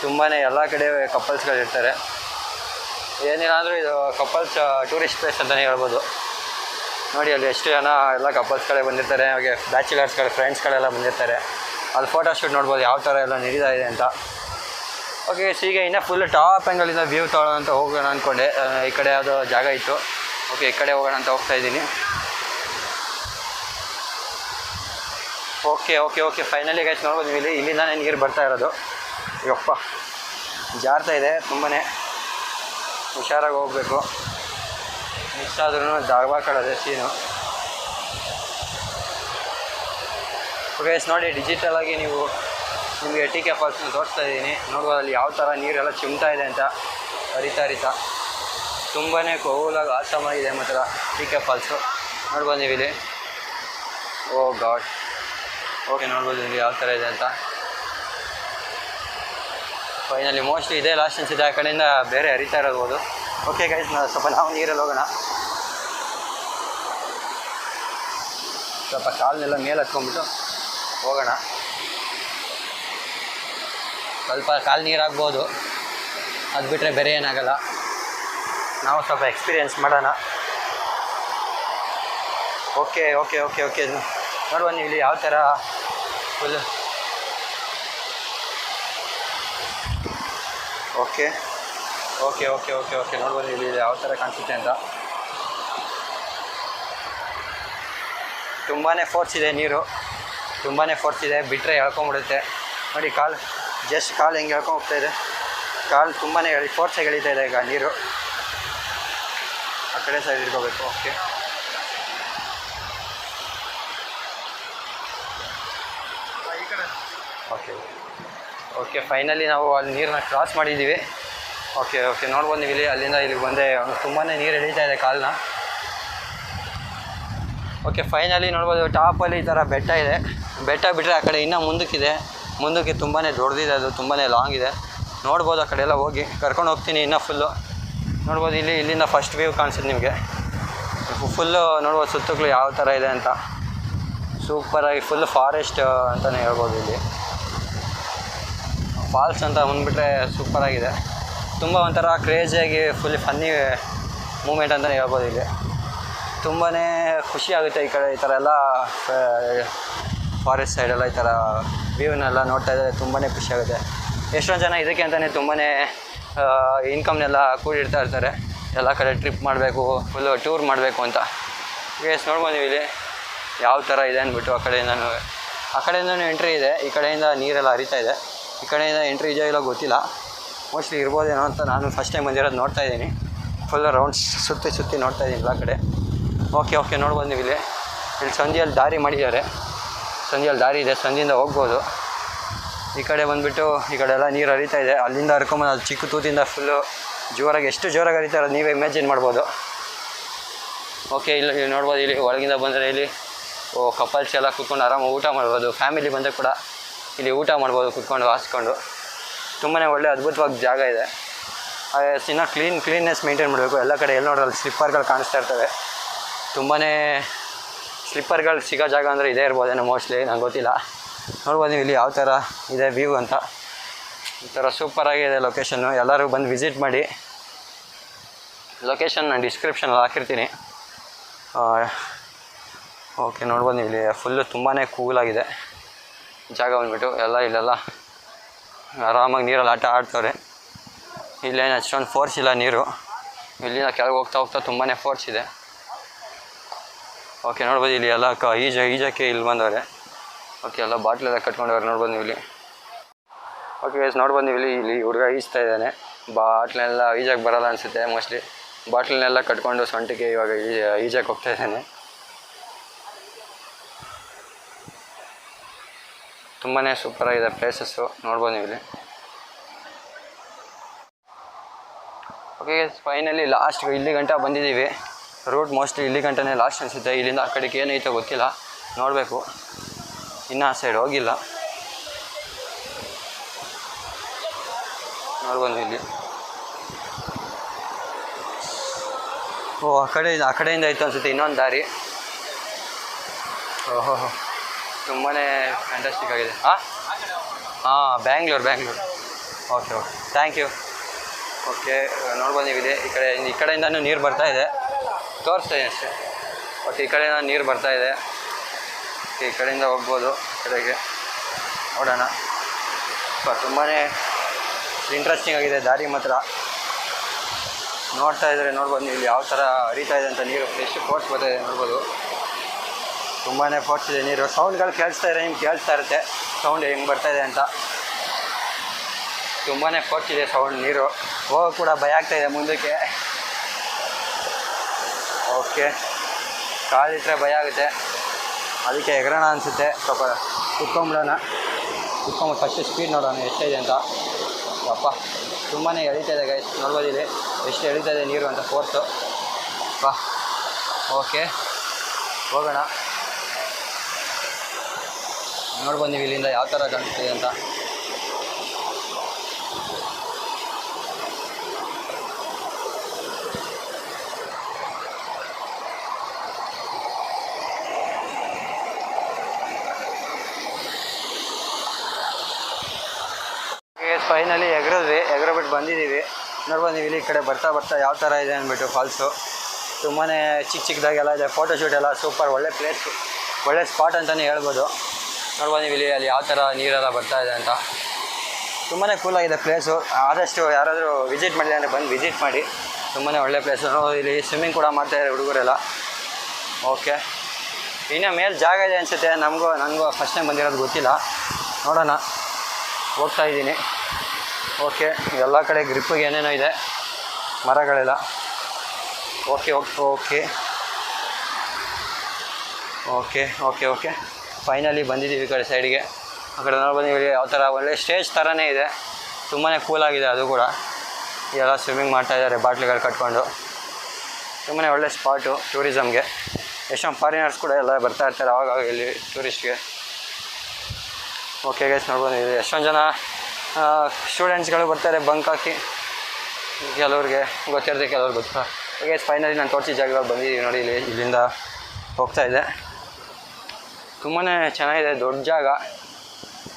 ತುಂಬಾ ಎಲ್ಲ ಕಡೆ ಕಪಲ್ಸ್ಗಳಿರ್ತಾರೆ. ಏನಿಲ್ಲ ಅಂದರೂ ಇದು ಕಪಲ್ಸ್ ಟೂರಿಸ್ಟ್ ಪ್ಲೇಸ್ ಅಂತಲೇ ಹೇಳ್ಬೋದು. ನೋಡಿ ಅಲ್ಲಿ ಎಷ್ಟು ಜನ ಎಲ್ಲ ಕಪಲ್ಸ್ಗಳೇ ಬಂದಿರ್ತಾರೆ, ಹಾಗೆ ಬ್ಯಾಚುಲರ್ಸ್ಗಳು ಫ್ರೆಂಡ್ಸ್ಗಳೆಲ್ಲ ಬಂದಿರ್ತಾರೆ. ಅಲ್ಲಿ ಫೋಟೋಶೂಟ್ ನೋಡ್ಬೋದು ಯಾವ ಥರ ಎಲ್ಲ ನಡೀತಾ ಇದೆ ಅಂತ. ಓಕೆ ಈಗ ಇನ್ನೂ ಫುಲ್ ಟಾಪ್ ಆ್ಯಂಗಲಿಂದ ವ್ಯೂ ತೊಗೊಳ್ಳೋಣ ಅಂತ ಹೋಗೋಣ ಅಂದ್ಕೊಂಡೆ. ಈ ಕಡೆ ಯಾವುದೋ ಜಾಗ ಇತ್ತು. ಓಕೆ ಈ ಕಡೆ ಹೋಗೋಣ ಅಂತ ಹೋಗ್ತಾಯಿದ್ದೀನಿ. Okay okay okay finally guys ನೋಡ್ಬೋದು ನೀವು ಇಲ್ಲಿಂದಾನೇ ನೀರು ಬರ್ತಾ ಇರೋದು. ಯಪ್ಪ ಜಾರ್ತಾ ಇದೆ, ತುಂಬಾ ಹುಷಾರಾಗಿ ಹೋಗಬೇಕು. ಮಿಸ್ ಆದ್ರೂ ದಾಗವಾಕಳದೆ ಸೀನು. ಗೈಸ್ ನೋಡಿ ಡಿಜಿಟಲಾಗಿ ನಿಮಗೆ ಟಿ ಕೆ ಫಾಲ್ಸ್ನ ತೋರಿಸ್ತಾ ಇದ್ದೀನಿ. ನೋಡ್ಬೋದು ಅಲ್ಲಿ ಯಾವ ಥರ ನೀರೆಲ್ಲ ಚಿಮ್ತಾ ಇದೆ ಅಂತ ಹರಿತಾ ತುಂಬಾ ಕೂಲಾಗಿ ಆಸಮಾಗಿದೆ ಮಾತ್ರ ಟಿ ಕೆ ಫಾಲ್ಸು. ನೋಡ್ಬೋದು ನೀವು ಇಲ್ಲಿ. ಓ ಗಾಡ್. ಓಕೆ ನೋಡ್ಬೋದು ಇಲ್ಲಿ ಯಾವ ಥರ ಇದೆ ಅಂತ. ಫೈನಲಿ ಮೋಸ್ಟ್ಲಿ ಇದೇ ಲಾಸ್ಟ್ ಅನಿಸಿದೆ, ಆ ಕಡೆಯಿಂದ ಬೇರೆ ಹರಿತಾ ಇರೋದು. ಓಕೆ ಗೈಸ್ ಸ್ವಲ್ಪ ನಾವು ನೀರಲ್ಲಿ ಹೋಗೋಣ. ಸ್ವಲ್ಪ ಕಾಲನ್ನೆಲ್ಲ ಮೇಲೆ ಹತ್ಕೊಂಡ್ಬಿಟ್ಟು ಹೋಗೋಣ. ಸ್ವಲ್ಪ ಕಾಲು ನೀರಾಗ್ಬೋದು, ಅದು ಬಿಟ್ಟರೆ ಬೇರೆ ಏನಾಗಲ್ಲ. ನಾವು ಸ್ವಲ್ಪ ಎಕ್ಸ್ಪೀರಿಯೆನ್ಸ್ ಮಾಡೋಣ. ಓಕೆ ಓಕೆ ಓಕೆ ಓಕೆ ನೋಡುವ ನೀವು ಇಲ್ಲಿ ಯಾವ ಥರ full. Okay okay okay okay okay ನೋಡ್ಬೋದು ಇಲ್ಲಿ ಯಾವ ಥರ ಕಾಣಿಸುತ್ತೆ ಅಂತ. ತುಂಬಾ ಫೋರ್ಸ್ ಇದೆ ನೀರು, ತುಂಬಾ ಫೋರ್ಸ್ ಇದೆ. ಬಿಟ್ಟರೆ ಎಳ್ಕೊಂಬಿಡುತ್ತೆ ನೋಡಿ. ಜಸ್ಟ್ ಕಾಲು ಹೆಂಗೆ ಎಳ್ಕೊಂಡು ಹೋಗ್ತಾ ಇದೆ. ಕಾಲು ತುಂಬಾ ಫೋರ್ಸಾಗಿ ಎಳೀತಾ ಇದೆ ಈಗ ನೀರು. ಆ ಕಡೆ ಸೈಡ್ ಇಟ್ಕೋಬೇಕು. ಓಕೆ ಓಕೆ ಓಕೆ ಫೈನಲಿ ನಾವು ಅಲ್ಲಿ ನೀರನ್ನ ಕ್ರಾಸ್ ಮಾಡಿದ್ದೀವಿ. ಓಕೆ ಓಕೆ ನೋಡ್ಬೋದು ನೀವು ಇಲ್ಲಿ ಅಲ್ಲಿಂದ ಇಲ್ಲಿಗೆ ಬಂದೆ. ತುಂಬಾ ನೀರು ಎಳೀತಾ ಇದೆ ಕಾಲನ್ನ. ಓಕೆ ಫೈನಲಿ ನೋಡ್ಬೋದು ಟಾಪಲ್ಲಿ ಈ ಥರ ಬೆಟ್ಟ ಇದೆ. ಬೆಟ್ಟ ಬಿಟ್ಟರೆ ಆ ಕಡೆ ಇನ್ನೂ ಮುಂದಕ್ಕೆ ತುಂಬಾ ದೊಡ್ಡದಿದೆ, ಅದು ತುಂಬಾ ಲಾಂಗ್ ಇದೆ. ನೋಡ್ಬೋದು ಆ ಕಡೆ ಎಲ್ಲ ಹೋಗಿ ಕರ್ಕೊಂಡು ಹೋಗ್ತೀನಿ ಇನ್ನೂ ಫುಲ್ಲು. ನೋಡ್ಬೋದು ಇಲ್ಲಿಂದ ಫಸ್ಟ್ ವ್ಯೂ ಕಾಣಿಸುತ್ತೆ ನಿಮಗೆ. ಫುಲ್ಲು ನೋಡ್ಬೋದು ಸುತ್ತಲೂ ಯಾವ ಥರ ಇದೆ ಅಂತ. ಸೂಪರಾಗಿ ಫುಲ್ ಫಾರೆಸ್ಟ್ ಅಂತಲೇ ಹೇಳ್ಬೋದು. ಇಲ್ಲಿ ಫಾಲ್ಸ್ ಅಂತ ಬಂದುಬಿಟ್ರೆ ಸೂಪರಾಗಿದೆ. ತುಂಬ ಒಂಥರ ಕ್ರೇಜಿಯಾಗಿ ಫುಲ್ ಫನ್ನಿ ಮೂಮೆಂಟ್ ಅಂತಲೇ ಹೇಳ್ಬೋದು. ಇಲ್ಲಿ ತುಂಬಾ ಖುಷಿ ಆಗುತ್ತೆ ಈ ಕಡೆ ಈ ಥರ ಎಲ್ಲ ಫಾರೆಸ್ಟ್ ಸೈಡೆಲ್ಲ ಈ ಥರ ವ್ಯೂನೆಲ್ಲ ನೋಡ್ತಾ ಇದ್ದರೆ ತುಂಬಾ ಖುಷಿ ಆಗುತ್ತೆ. ಎಷ್ಟೊಂದು ಜನ ಇದಕ್ಕೆ ಅಂತಲೇ ತುಂಬಾ ಇನ್ಕಮ್ನೆಲ್ಲ ಕೂಡಿಡ್ತಾ ಇರ್ತಾರೆ. ಎಲ್ಲ ಕಡೆ ಟ್ರಿಪ್ ಮಾಡಬೇಕು, ಫುಲ್ಲು ಟೂರ್ ಮಾಡಬೇಕು ಅಂತ. ಗೈಸ್ ನೋಡ್ಬೋದು ಇಲ್ಲಿ ಯಾವ ಥರ ಇದೆ ಅಂದ್ಬಿಟ್ಟು. ಆ ಕಡೆಯಿಂದನೂ ಎಂಟ್ರಿ ಇದೆ, ಈ ಕಡೆಯಿಂದ ನೀರೆಲ್ಲ ಹರಿತಾ ಇದೆ. ಈ ಕಡೆಯಿಂದ ಎಂಟ್ರಿ ಇದೆಯೋ ಇಲ್ಲ ಗೊತ್ತಿಲ್ಲ, ಮೋಸ್ಟ್ಲಿ ಇರ್ಬೋದೇನೋ ಅಂತ ನಾನು ಫಸ್ಟ್ ಟೈಮ್ ಬಂದಿರೋದು ನೋಡ್ತಾ ಇದ್ದೀನಿ. ಫುಲ್ ರೌಂಡ್ಸ್ ಸುತ್ತಿ ನೋಡ್ತಾ ಇದ್ದೀನಿ ಎಲ್ಲ ಕಡೆ. ಓಕೆ ಓಕೆ ನೋಡ್ಬೋದು ನೀವು ಇಲ್ಲಿ ಸಂಧಿಯಲ್ಲಿ ದಾರಿ ಮಾಡಿದ್ದಾರೆ. ಸಂಧಿಯಲ್ಲಿ ದಾರಿ ಇದೆ, ಸಂಧಿಯಿಂದ ಹೋಗ್ಬೋದು. ಈ ಕಡೆ ಬಂದುಬಿಟ್ಟು ಈ ಕಡೆ ಎಲ್ಲ ನೀರು ಹರಿತಾ ಇದೆ. ಅಲ್ಲಿಂದ ಹರ್ಕೊಂಬಂದು ಅದು ಚಿಕ್ಕ ತೂತಿಂದ ಫುಲ್ಲು ಜೋರಾಗಿ ಎಷ್ಟು ಜೋರಾಗಿ ಹರಿತಾ ಇರೋದು ನೀವೇ ಇಮ್ಯಾಜಿನ್ ಮಾಡ್ಬೋದು. ಓಕೆ ಇಲ್ಲಿ ನೋಡ್ಬೋದು ಇಲ್ಲಿ ಒಳಗಿಂದ ಬಂದರೆ ಇಲ್ಲಿ ಕಪಲ್ಸ್ ಎಲ್ಲ ಕೂತ್ಕೊಂಡು ಆರಾಮಾಗಿ ಊಟ ಮಾಡ್ಬೋದು. ಫ್ಯಾಮಿಲಿ ಬಂದರೆ ಕೂಡ ಇಲ್ಲಿ ಊಟ ಮಾಡ್ಬೋದು ಕೂತ್ಕೊಂಡು ಹಾಸ್ಕೊಂಡು. ತುಂಬಾ ಒಳ್ಳೆ ಅದ್ಭುತವಾಗಿ ಜಾಗ ಇದೆ. ಇನ್ನೂ ಕ್ಲೀನ್ನೆಸ್ ಮೇಂಟೈನ್ ಮಾಡಬೇಕು ಎಲ್ಲ ಕಡೆ. ಎಲ್ಲಿ ನೋಡೋಲ್ಲ ಸ್ಲಿಪ್ಪರ್ಗಳು ಕಾಣಿಸ್ತಾ ಇರ್ತವೆ. ತುಂಬಾ ಸ್ಲಿಪ್ಪರ್ಗಳು ಸಿಗೋ ಜಾಗ ಅಂದರೆ ಇದೇ ಇರ್ಬೋದೇನೋ ಮೋಸ್ಟ್ಲಿ, ನಂಗೆ ಗೊತ್ತಿಲ್ಲ. ನೋಡ್ಬೋದು ನೀವು ಇಲ್ಲಿ ಯಾವ ಥರ ಇದೆ ವ್ಯೂ ಅಂತ. ಈ ಥರ ಸೂಪರಾಗಿದೆ ಲೊಕೇಶನ್ನು. ಎಲ್ಲರೂ ಬಂದು ವಿಸಿಟ್ ಮಾಡಿ. ಲೊಕೇಶನ್ ನಾನು ಡಿಸ್ಕ್ರಿಪ್ಷನಲ್ಲಿ ಹಾಕಿರ್ತೀನಿ. ಓಕೆ ನೋಡ್ಬೋದು ನೀವು ಇಲ್ಲಿ ಫುಲ್ಲು ತುಂಬಾ ಕೂಲಾಗಿದೆ ಜಾಗ ಬಂದುಬಿಟ್ಟು. ಇಲ್ಲೆಲ್ಲ ಆರಾಮಾಗಿ ನೀರಲ್ಲಿ ಆಟ ಆಡ್ತವ್ರೆ. ಇಲ್ಲೇನು ಅಷ್ಟೊಂದು ಫೋರ್ಸ್ ಇಲ್ಲ ನೀರು. ಇಲ್ಲಿಂದ ಕೆಳಗೆ ಹೋಗ್ತಾ ತುಂಬಾ ಫೋರ್ಸ್ ಇದೆ. ಓಕೆ ನೋಡ್ಬೋದು ಇಲ್ಲಿ ಎಲ್ಲ ಈಜಕ್ಕೆ ಇಲ್ಲಿ ಬಂದವ್ರೆ. ಓಕೆ ಎಲ್ಲ ಬಾಟ್ಲೆಲ್ಲ ಕಟ್ಕೊಂಡವ್ರೆ ನೋಡ್ಬೋದು ನೀವು ಇಲ್ಲಿ. ಓಕೆ ಗೈಸ್ ನೋಡ್ಬೋದು ನೀವು ಇಲ್ಲಿ ಹುಡುಗ ಈಜ್ತಾ ಇದ್ದಾನೆ. ಬಾಟ್ಲೆಲ್ಲ ಈಜಕ್ಕೆ ಬರೋಲ್ಲ ಅನಿಸುತ್ತೆ ಮೋಸ್ಟ್ಲಿ. ಬಾಟ್ಲನ್ನೆಲ್ಲ ಕಟ್ಕೊಂಡು ಸೊಂಟಿಗೆ ಇವಾಗ ಈಜಕ್ಕೆ ಹೋಗ್ತಾ ಇದ್ದಾನೆ. ತುಂಬಾ ಸೂಪರಾಗಿದೆ ಪ್ಲೇಸಸ್ಸು, ನೋಡ್ಬೋದು ನೀವು ಇಲ್ಲಿ. ಓಕೆ ಫೈನಲಿ ಲಾಸ್ಟ್ ಇಲ್ಲಿ ಗಂಟ ಬಂದಿದ್ದೀವಿ. ರೂಟ್ ಮೋಸ್ಟ್ಲಿ ಇಲ್ಲಿ ಗಂಟನೇ ಲಾಸ್ಟ್ ಅನಿಸುತ್ತೆ. ಇಲ್ಲಿಂದ ಆ ಕಡೆಗೆ ಏನೈತೆ ಗೊತ್ತಿಲ್ಲ, ನೋಡಬೇಕು. ಇನ್ನೂ ಆ ಸೈಡ್ ಹೋಗಿಲ್ಲ, ನೋಡ್ಬೋದು ಇಲ್ಲಿ. ಓ ಆ ಕಡೆಯಿಂದ ಇತ್ತು ಅನಿಸುತ್ತೆ ಇನ್ನೊಂದು ದಾರಿ. ಓಹೋ ತುಂಬಾ ಫ್ಯಾಂಟಾಸ್ಟಿಕ್ ಆಗಿದೆ. Bangalore. Okay thank you. Okay ನೋಡ್ಬೋದು ನೀವು ಇದೆ. ಈ ಕಡೆಯಿಂದನೂ ನೀರು ಬರ್ತಾಯಿದೆ, ತೋರಿಸ್ತಾ ಇದೆ ಅಷ್ಟೇ. ಓಕೆ ಈ ಕಡೆಯಿಂದ ನೀರು ಬರ್ತಾಯಿದೆ. ಈ ಕಡೆಯಿಂದ ಹೋಗ್ಬೋದು ಕಡೆಗೆ, ನೋಡೋಣ. ತುಂಬಾ ಇಂಟ್ರೆಸ್ಟಿಂಗ್ ಆಗಿದೆ ದಾರಿ ಮಾತ್ರ. ನೋಡ್ತಾ ಇದ್ದರೆ ನೋಡ್ಬೋದು ನೀವು ಇಲ್ಲಿ ಯಾವ ಥರ ಹರಿತಾ ಇದೆ ಅಂತ ನೀರು. ಎಷ್ಟು ಫೋರ್ಸ್ ಬರ್ತಾಯಿದೆ ನೋಡ್ಬೋದು, ತುಂಬಾ ಫೋರ್ಸ್ ಇದೆ ನೀರು. ಸೌಂಡ್ಗಳು ಕೇಳಿಸ್ತಾ ಇದೆ, ನಿಮ್ಗೆ ಕೇಳಿಸ್ತಾ ಇರುತ್ತೆ ಸೌಂಡ್ ಹೆಂಗೆ ಬರ್ತಾಯಿದೆ ಅಂತ. ತುಂಬಾ ಫೋರ್ಸ್ ಇದೆ ಸೌಂಡ್. ನೀರು ಹೋಗೋ ಕೂಡ ಭಯ ಆಗ್ತಾಯಿದೆ ಮುಂದಕ್ಕೆ. ಓಕೆ ಕಾಲಿಟ್ಟರೆ ಭಯ ಆಗುತ್ತೆ, ಅದಕ್ಕೆ ಎಗರೋಣ ಅನಿಸುತ್ತೆ. ಸ್ವಲ್ಪ ಕುತ್ಕೊಂಬಿಡೋಣ, ಕುತ್ಕೊಂಡು ಫಸ್ಟ್ ಸ್ಪೀಡ್ ನೋಡೋಣ ಎಷ್ಟಿದೆ ಅಂತ. ಅಪ್ಪ ತುಂಬಾ ಎಳೀತಾ ಇದೆ ಗೈಸ್, ನೋಡ್ಬೋದು ಇಲ್ಲಿ ಎಷ್ಟು ಎಳೀತಾ ಇದೆ ನೀರು ಅಂತ ಫೋರ್ಸು. ಓಕೆ ಹೋಗೋಣ, ನೋಡ್ಬೋದು ನೀವು ಇಲ್ಲಿಂದ ಯಾವ ಥರ ಕಾಣಿಸ್ತಿದೆ ಅಂತ. ಫೈನಲಿ ಎಗರಬಿಟ್ಟು ಬಂದಿದ್ದೀವಿ. ನೋಡ್ಬೋದು ನೀವು ಇಲ್ಲಿ ಈ ಕಡೆ ಬರ್ತಾ ಯಾವ ಥರ ಇದೆ ಅಂದ್ಬಿಟ್ಟು ಫಾಲ್ಸು. ತುಂಬಾ ಚಿಕ್ಕದಾಗೆಲ್ಲ ಇದೆ, ಫೋಟೋಶೂಟ್ ಎಲ್ಲ ಸೂಪರ್, ಒಳ್ಳೆ ಪ್ಲೇಸು, ಒಳ್ಳೆ ಸ್ಪಾಟ್ ಅಂತಲೇ ಹೇಳ್ಬೋದು. ನೋಡ್ಬೋದು ನೀವು ಇಲ್ಲಿ ಅಲ್ಲಿ ಯಾವ ಥರ ನೀರೆಲ್ಲ ಬರ್ತಾ ಇದೆ ಅಂತ. ತುಂಬಾ ಕೂಲಾಗಿದೆ ಪ್ಲೇಸು. ಆದಷ್ಟು ಯಾರಾದರೂ ವಿಸಿಟ್ ಮಾಡಿದೆ ಅಂದರೆ ಬಂದು ವಿಸಿಟ್ ಮಾಡಿ, ತುಂಬಾ ಒಳ್ಳೆ ಪ್ಲೇಸು. ಇಲ್ಲಿ ಸ್ವಿಮ್ಮಿಂಗ್ ಕೂಡ ಮಾಡ್ತಾಯಿದ್ದಾರೆ ಹುಡುಗರೆಲ್ಲ. ಓಕೆ ಇನ್ನೂ ಮೇಲೆ ಜಾಗ ಇದೆ ಅನಿಸುತ್ತೆ. ನನಗೂ ಫಸ್ಟ್ ಟೈಮ್ ಬಂದಿರೋದು ಗೊತ್ತಿಲ್ಲ, ನೋಡೋಣ. ಹೋಗ್ತಾ ಇದ್ದೀನಿ. ಓಕೆ ಎಲ್ಲ ಕಡೆ ಗ್ರಿಪ್ಪಿಗೆ ಏನೇನೋ ಇದೆ ಮರಗಳೆಲ್ಲ. ಓಕೆ ಫೈನಲಿ ಬಂದಿದ್ದೀವಿ ಈ ಕಡೆ ಸೈಡ್ಗೆ. ಆ ಕಡೆ ನೋಡ್ಬೋದು ಯಾವ ಥರ ಒಳ್ಳೆ ಸ್ಟೇಜ್ ಥರನೇ ಇದೆ, ತುಂಬಾ ಕೂಲಾಗಿದೆ ಅದು ಕೂಡ. ಎಲ್ಲ ಸ್ವಿಮ್ಮಿಂಗ್ ಮಾಡ್ತಾಯಿದ್ದಾರೆ ಬಾಟ್ಲಿಗಳು ಕಟ್ಕೊಂಡು. ತುಂಬಾ ಒಳ್ಳೆ ಸ್ಪಾಟು ಟೂರಿಸಮ್ಗೆ. ಎಷ್ಟೊಂದು ಫಾರಿನರ್ಸ್ ಕೂಡ ಎಲ್ಲ ಬರ್ತಾ ಇರ್ತಾರೆ ಆವಾಗ ಇಲ್ಲಿ ಟೂರಿಸ್ಟ್ಗೆ. ಓಕೆ ಗೈಸ್ ನೋಡ್ಬೋದು ಎಷ್ಟೊಂದು ಜನ ಸ್ಟೂಡೆಂಟ್ಸ್ಗಳು ಬರ್ತಾರೆ ಬಂಕ್ ಹಾಕಿ. ಕೆಲವ್ರಿಗೆ ಗೊತ್ತಿರುತ್ತೆ, ಕೆಲವ್ರಿಗೆ ಗೊತ್ತಿಲ್ಲ. ಗೈಸ್ ಫೈನಲಿ ನಾನು ತೋರಿಸಿದ ಜಾಗಗಳು ಬಂದಿದ್ದೀವಿ ನೋಡಿ. ಇಲ್ಲಿಂದ ಹೋಗ್ತಾ ಇದೆ. ತುಂಬಾ ಚೆನ್ನಾಗಿದೆ, ದೊಡ್ಡ ಜಾಗ,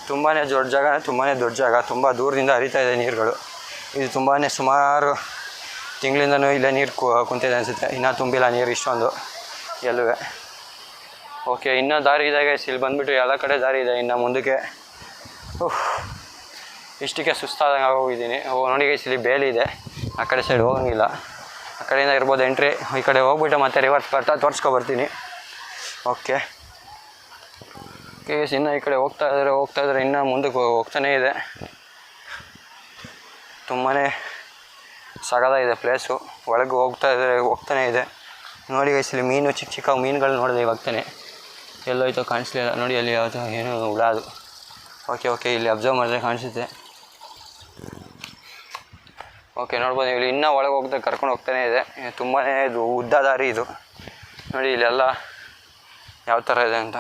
ತುಂಬಾ ದೊಡ್ಡ ಜಾಗ. ತುಂಬ ದೂರದಿಂದ ಹರಿತಾ ಇದೆ ನೀರುಗಳು. ಇದು ತುಂಬಾ ಸುಮಾರು ತಿಂಗಳಿಂದನೂ ಇಲ್ಲೇ ನೀರು ಕುಂತಿದೆ ಅನಿಸುತ್ತೆ. ಇನ್ನೂ ತುಂಬಿಲ್ಲ ನೀರು ಇಷ್ಟೊಂದು ಎಲ್ಲೂ. ಓಕೆ ಇನ್ನೂ ದಾರಿ ಇದೆ ಗೈಸ್, ಇಲ್ಲಿ ಬಂದುಬಿಟ್ಟು ಎಲ್ಲ ಕಡೆ ದಾರಿ ಇದೆ ಇನ್ನು ಮುಂದಕ್ಕೆ. ಇಷ್ಟಕ್ಕೆ ಸುಸ್ತಾದಂಗೆ ಆಗೋಗಿದ್ದೀನಿ. ನೋಡಿ ಗೈಸ್ ಇಲ್ಲಿ ಬೇಲಿ ಇದೆ, ಆ ಕಡೆ ಸೈಡ್ ಹೋಗಂಗಿಲ್ಲ. ಆ ಕಡೆಯಿಂದ ಇರ್ಬೋದು ಎಂಟ್ರಿ. ಈ ಕಡೆ ಹೋಗ್ಬಿಟ್ಟು ಮತ್ತೆ ರಿವರ್ಸ್ ಬರ್ತಾ ತೋರಿಸ್ಕೊಬರ್ತೀನಿ. ಓಕೆ ಗೈಸ್ ಇನ್ನೂ ಈ ಕಡೆ ಹೋಗ್ತಾ ಇದ್ದಾರೆ ಇನ್ನೂ ಮುಂದಕ್ಕೆ ಹೋಗ್ತಾನೇ ಇದೆ. ತುಂಬಾ ಸಗದಾಗಿದೆ ಪ್ಲೇಸು. ಒಳಗೆ ಹೋಗ್ತಾನೇ ಇದೆ. ನೋಡಿ ಗೈಸ್ ಇಲ್ಲಿ ಮೀನು, ಚಿಕ್ಕ ಮೀನುಗಳು ನೋಡಿದೆ ಇವಾಗ ತಾನೆ. ಎಲ್ಲೋಯ್ತೋ ಕಾಣಿಸ್ಲಿಲ್ಲ ನೋಡಿ, ಅಲ್ಲಿ ಯಾವುದು ಏನೋ ಹುಳ ಅದು. ಓಕೆ ಇಲ್ಲಿ ಅಬ್ಸರ್ವ್ ಮಾಡಿದ್ರೆ ಕಾಣಿಸುತ್ತೆ. ಓಕೆ ನೋಡ್ಬೋದು ಇಲ್ಲಿ ಇನ್ನೂ ಒಳಗೆ ಕರ್ಕೊಂಡು ಹೋಗ್ತಾನೆ ಇದೆ. ತುಂಬಾ ಉದ್ದ ದಾರಿ ಇದು ನೋಡಿ. ಇಲ್ಲೆಲ್ಲ ಯಾವ ಥರ ಇದೆ ಅಂತ.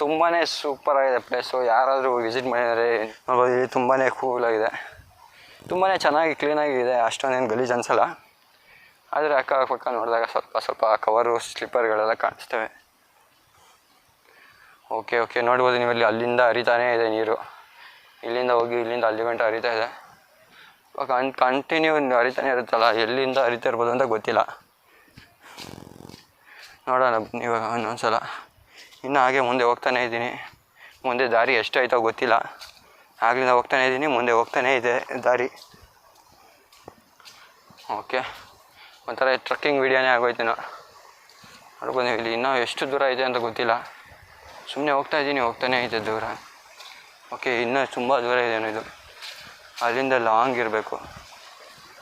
ತುಂಬಾ ಸೂಪರಾಗಿದೆ ಪ್ಲೇಸು. ಯಾರಾದರೂ ವಿಸಿಟ್ ಮಾಡಿದರೆ ನೋಡ್ಬೋದು. ಇಲ್ಲಿ ತುಂಬಾ ಕೂಲಾಗಿದೆ, ತುಂಬಾ ಚೆನ್ನಾಗಿ ಕ್ಲೀನಾಗಿದೆ. ಅಷ್ಟೊಂದೇನು ಗಲೀಜು ಅನಿಸಲ್ಲ. ಆದರೆ ಅಕ್ಕಪಕ್ಕ ನೋಡಿದಾಗ ಸ್ವಲ್ಪ ಕವರು ಸ್ಲಿಪ್ಪರ್ಗಳೆಲ್ಲ ಕಾಣಿಸ್ತವೆ. ಓಕೆ ನೋಡ್ಬೋದು ನೀವು ಇಲ್ಲಿ ಅಲ್ಲಿಂದ ಹರಿತಾನೇ ಇದೆ ನೀರು. ಇಲ್ಲಿಂದ ಹೋಗಿ ಇಲ್ಲಿಂದ ಅಲ್ಲಿ ಗಂಟೆ ಹರಿತಾ ಇದೆ. ಕಂಟಿನ್ಯೂ ಹರಿತಾನೆ ಇರುತ್ತಲ್ಲ, ಎಲ್ಲಿಂದ ಹರಿತಾ ಇರ್ಬೋದು ಅಂತ ಗೊತ್ತಿಲ್ಲ. ನೋಡೋಣ ಇವಾಗ ಇನ್ನೊಂದ್ಸಲ. ಇನ್ನು ಹಾಗೆ ಮುಂದೆ ಹೋಗ್ತಾನೇ ಇದ್ದೀನಿ. ಮುಂದೆ ದಾರಿ ಎಷ್ಟಾಯ್ತೋ ಗೊತ್ತಿಲ್ಲ. ಆಗ್ಲಿಂದ ಹೋಗ್ತಾನೇ ಇದ್ದೀನಿ, ಮುಂದೆ ಹೋಗ್ತಾನೇ ಇದೆ ದಾರಿ. ಓಕೆ ಒಂಥರ ಟ್ರಕ್ಕಿಂಗ್ ವೀಡಿಯೋನೇ ಆಗೋಯ್ತೇನೋ. ನೋಡ್ಬೋದು ನೀವು ಇಲ್ಲಿ ಇನ್ನೂ ಎಷ್ಟು ದೂರ ಇದೆ ಅಂತ ಗೊತ್ತಿಲ್ಲ. ಸುಮ್ಮನೆ ಹೋಗ್ತಾನೇ ಇದೆ ದೂರ. ಓಕೆ ಇನ್ನೂ ತುಂಬ ದೂರ ಇದೆ ಇದು. ಅಲ್ಲಿಂದ ಲಾಂಗ್ ಇರಬೇಕು.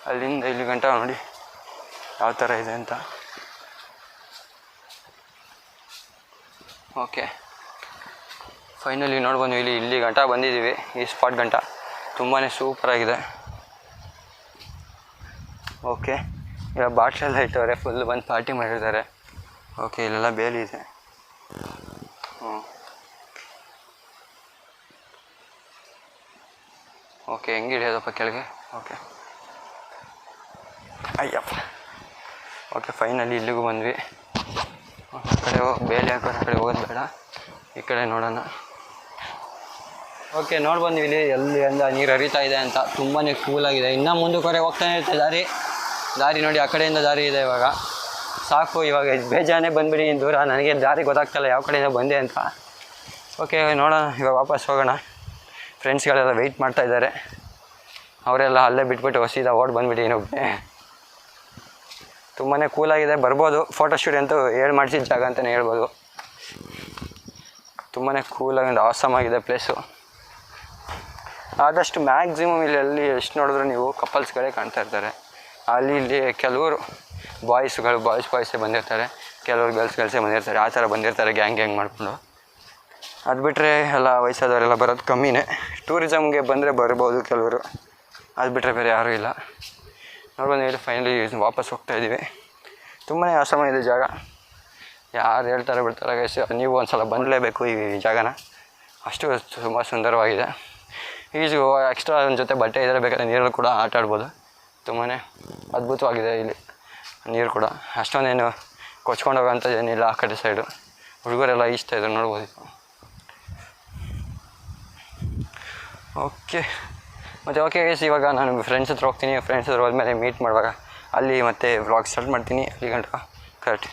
ಅಲ್ಲಿಂದ ಇಲ್ಲಿ ಗಂಟ ನೋಡಿ ಯಾವ ಥರ ಇದೆ ಅಂತ. ಓಕೆ ಫೈನಲಿ ನೋಡ್ಬಂದು ಇಲ್ಲಿ ಗಂಟ ಬಂದಿದ್ದೀವಿ. ಈ ಸ್ಪಾಟ್ ಗಂಟ ತುಂಬಾ ಸೂಪರಾಗಿದೆ. ಓಕೆ, ಇವಾಗ ಬಾಟ್ಲೆಲ್ಲ ಇಟ್ಟವ್ರೆ, ಫುಲ್ ಬಂದು ಪಾರ್ಟಿ ಮಾಡಿರ್ತಾರೆ. ಓಕೆ, ಇಲ್ಲೆಲ್ಲ ಬೇಲಿ ಇದೆ. ಓಕೆ, ಹೆಂಗೆ ಹಿಡಿಯೋದಪ್ಪ ಕೆಳಗೆ? ಓಕೆ, ಅಯ್ಯಪ್ಪ. ಓಕೆ, ಫೈನಲಿ ಇಲ್ಲಿಗೂ ಬಂದ್ವಿ. ಆ ಕಡೆ ಬೇಲಿ ಹಾಕೋರು, ಆ ಕಡೆ ಹೋಗೋದು ಬೇಡ, ಈ ಕಡೆ ನೋಡೋಣ. ಓಕೆ, ನೋಡಿ ಬಂದ್ವಿ ಇಲ್ಲಿ ಎಲ್ಲಿ ಅಂದ ನೀರು ಹರಿತಾ ಇದೆ ಅಂತ. ತುಂಬಾ ಕೂಲಾಗಿದೆ. ಇನ್ನೂ ಮುಂದಕ್ಕೆ ಹೋಗ್ತಾನೆ ಇರುತ್ತೆ ದಾರಿ ನೋಡಿ, ಆ ಕಡೆಯಿಂದ ದಾರಿ ಇದೆ. ಇವಾಗ ಸಾಕು, ಇವಾಗ ಬೇಜಾನೇ ಬಂದುಬಿಡಿ ದೂರ. ನನಗೆ ದಾರಿ ಗೊತ್ತಾಗ್ತಾಯಿಲ್ಲ ಯಾವ ಕಡೆಯಿಂದ ಬಂದೆ ಅಂತ. ಓಕೆ, ನೋಡೋಣ, ಇವಾಗ ವಾಪಸ್ ಹೋಗೋಣ. ಫ್ರೆಂಡ್ಸ್ಗಳೆಲ್ಲ ವೆಯ್ಟ್ ಮಾಡ್ತಾಯಿದ್ದಾರೆ. ಅವರೆಲ್ಲ ಅಲ್ಲೇ ಬಿಟ್ಬಿಟ್ಟು ಸೀದಾ ಓಡಿ ಬಂದುಬಿಡಿ ಇನ್ನೊಬ್ಬನೇ. ತುಂಬಾ ಕೂಲಾಗಿದೆ, ಬರ್ಬೋದು. ಫೋಟೋಶೂಟ್ ಅಂತೂ ಮಾಡ್ಸಿದ ಜಾಗ ಅಂತಲೇ ಹೇಳ್ಬೋದು. ತುಂಬಾ ಕೂಲಾಗಿ ಆಸಮಾಗಿದೆ ಪ್ಲೇಸು. ಆದಷ್ಟು ಮ್ಯಾಕ್ಸಿಮಮ್ ಇಲ್ಲಿ ಎಷ್ಟು ನೋಡಿದ್ರು ನೀವು ಕಪಲ್ಸ್ಗಳೇ ಕಾಣ್ತಾ ಇರ್ತಾರೆ. ಅಲ್ಲಿ ಇಲ್ಲಿ ಕೆಲವರು ಬಾಯ್ಸೇ ಬಂದಿರ್ತಾರೆ, ಕೆಲವರು ಗರ್ಲ್ಸೇ ಬಂದಿರ್ತಾರೆ. ಆ ಥರ ಬಂದಿರ್ತಾರೆ ಗ್ಯಾಂಗ್ ಮಾಡಿಕೊಂಡು. ಅದು ಬಿಟ್ಟರೆ ಎಲ್ಲ ವಯಸ್ಸಾದವರೆಲ್ಲ ಬರೋದು ಕಮ್ಮಿನೇ. ಟೂರಿಸಮ್ಗೆ ಬಂದರೆ ಬರ್ಬೋದು ಕೆಲವರು, ಅದು ಬಿಟ್ಟರೆ ಬೇರೆ ಯಾರೂ ಇಲ್ಲ. ನೋಡ್ಬಂದು ಫೈನಲಿ ವಾಪಸ್ ಹೋಗ್ತಾಯಿದ್ದೀವಿ. ತುಂಬಾ ಆಸಮ ಇದೆ ಜಾಗ. ಯಾರು ಹೇಳ್ತಾರೆ ಬಿಡ್ತಾರೆ ಗೈಸ್, ನೀವು ಒಂದು ಸಲ ಬಂದಲೇಬೇಕು ಈ ಜಾಗನ. ಅಷ್ಟು ತುಂಬ ಸುಂದರವಾಗಿದೆ. ಈಜು ಎಕ್ಸ್ಟ್ರಾ ಒಂದು ಜೊತೆ ಬಟ್ಟೆ ಇದ್ದರೆ ಬೇಕಾದ್ರೆ ನೀರಲ್ಲಿ ಕೂಡ ಆಟ ಆಡ್ಬೋದು. ತುಂಬಾ ಅದ್ಭುತವಾಗಿದೆ ಇಲ್ಲಿ ನೀರು ಕೂಡ. ಅಷ್ಟೊಂದೇನು ಕೊಚ್ಕೊಂಡು ಹೋಗೋಂಥದ್ದು ಏನಿಲ್ಲ. ಆ ಕಡೆ ಸೈಡು ಹುಡುಗರೆಲ್ಲ ಈಜ್ತಾ ಇದ್ರು, ನೋಡ್ಬೋದು. ಓಕೆ, ಮತ್ತು ಓಕೆ ಗೈಸ್, ಇವಾಗ ನಾನು ಫ್ರೆಂಡ್ಸ್ ಹತ್ರ ಹೋಗ್ತೀನಿ. ಫ್ರೆಂಡ್ಸ್ ಹತ್ರ ಹೋದ್ಮೇಲೆ ಮೀಟ್ ಮಾಡುವಾಗ ಅಲ್ಲಿ ಮತ್ತೆ ವ್ಲಾಗ್ ಸ್ಟಾರ್ಟ್ ಮಾಡ್ತೀನಿ. ಅಲ್ಲಿ ಗಂಟ ಕರೆಕ್ಟ್.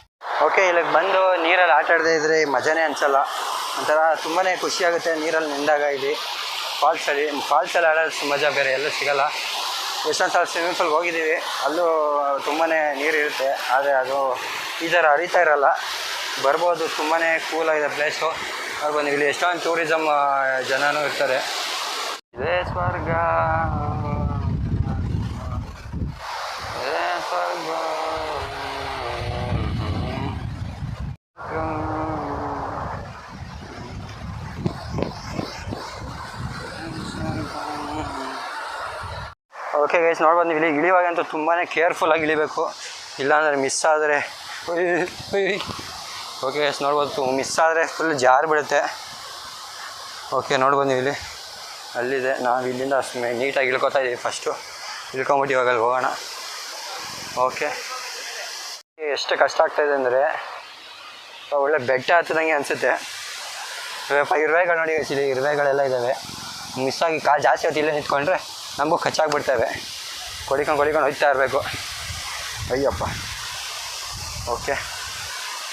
ಓಕೆ, ಇಲ್ಲಿಗೆ ಬಂದು ನೀರಲ್ಲಿ ಆಟ ಆಡದೇ ಇದ್ದರೆ ಮಜಾನೇ ಅನಿಸಲ್ಲ. ಒಂಥರ ತುಂಬಾ ಖುಷಿಯಾಗುತ್ತೆ ನೀರಲ್ಲಿ ನಿಂದಾಗ. ಇಲ್ಲಿ ಫಾಲ್ಸಲ್ಲಿ ಆಡೋದು ಮಜಾ ಬೇರೆ ಎಲ್ಲೂ ಸಿಗೋಲ್ಲ. ಎಷ್ಟೊಂದು ಸಲ ಸ್ವಿಮ್ಮಿಂಗ್ ಪೂಲ್ಗೆ ಹೋಗಿದ್ದೀವಿ, ಅಲ್ಲೂ ತುಂಬಾ ನೀರು ಇರುತ್ತೆ. ಆದರೆ ಅದು ಈ ಥರ ಹರಿತಾ ಇರೋಲ್ಲ. ಬರ್ಬೋದು, ತುಂಬಾ ಕೂಲಾಗಿದೆ ಪ್ಲೇಸು. ಬರ್ಬೋದು. ಇಲ್ಲಿ ಎಷ್ಟೊಂದು ಟೂರಿಸಮ್ ಜನನೂ ಇರ್ತಾರೆ. ಇದೇ ಸ್ವರ್ಗ, ಇದೇ ಸ್ವರ್ಗ. ಓಕೆ ಗೈಸ್, ನೋಡ್ಬಂದು ಇಲ್ಲಿ ಇಳಿವಾಗಂತೂ ತುಂಬಾ ಕೇರ್ಫುಲ್ಲಾಗಿ ಇಳಿಬೇಕು, ಇಲ್ಲಾಂದರೆ ಮಿಸ್ ಆದರೆ ಓಕೆ ಗೈಸ್, ನೋಡ್ಬೋದು ಮಿಸ್ ಆದರೆ ಫುಲ್ ಜಾರು ಬಿಡುತ್ತೆ. ಓಕೆ, ನೋಡ್ಬಂದು ಇಲ್ಲಿ ಅಲ್ಲಿದೆ. ನಾವು ಇಲ್ಲಿಂದ ನೀಟಾಗಿ ಇಳ್ಕೊತಾ ಇದ್ದೀವಿ. ಫಸ್ಟು ಇಳ್ಕೊಂಬಿಟ್ಟು ಇವಾಗ ಅಲ್ಲಿ ಹೋಗೋಣ. ಓಕೆ, ಎಷ್ಟು ಕಷ್ಟ ಆಗ್ತಾಯಿದೆ ಅಂದರೆ ಒಳ್ಳೆ ಬೆಟ್ಟ ಹತ್ತದಂಗೆ ಅನಿಸುತ್ತೆ. ಇರುವೆಗಳು ನೋಡಿ ಗೈಸ್, ಇಲ್ಲಿ ಇರುವೆಗಳೆಲ್ಲ ಇದ್ದಾವೆ. ಮಿಸ್ಸಾಗಿ ಕಾಲು ಜಾಸ್ತಿ ಹೊತ್ತು ಇಲ್ಲೇ ನಿಂತ್ಕೊಂಡ್ರೆ ನಮಗೂ ಕಚ್ಚಾಗ್ಬಿಡ್ತವೆ. ಕೊಡಿಕೊಂಡು ಹೋಗ್ತಾ ಇರಬೇಕು. ಅಯ್ಯಪ್ಪ. ಓಕೆ,